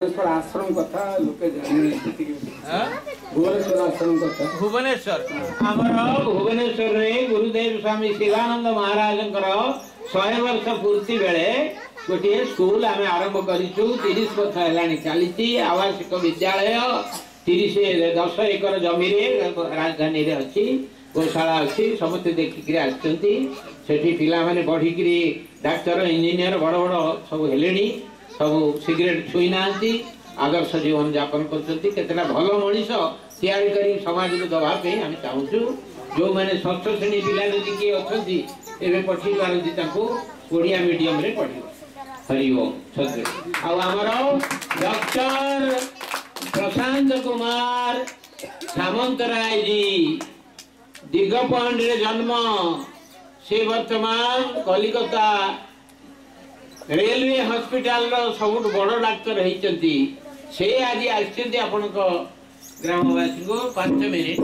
आश्रम कथा लोके भुवनेश्वर आश्रम कथा भुवनेश्वर आमर भुवनेश्वर रे गुरुदेव स्वामी शिवानंद महाराज 100 वर्ष पूर्ति बेले गोटे स्कूल आम आरंभ करूँ 30 वर्ष है चली आवासिक विद्यालय 10 एकर जमी राजधानी रे अच्छी गौशाला अच्छी समस्त देखिक आसी पिला बढ़िक डाक्तर इंजीनियर बड़ बड़ सब हेले सब सिगरेट छुई ना आदर्श जीवन यापन करता भल मनीष तैयारी कर समाज को दवापे आम चाहूँ जो मैंने षष्ठ श्रेणी पिला जी किए अच्छे पठे पारती ओडिया मीडियम रे पढ़ हरि ओम सत्य आमर डॉक्टर प्रशांत कुमार सामंतराय जी दिगपंड रे जन्म से वर्तमान कलिकता रेलवे हॉस्पिटल सब बड़ डाक्तर होती से आज आसन ग्रामवासी को 5 मिनिट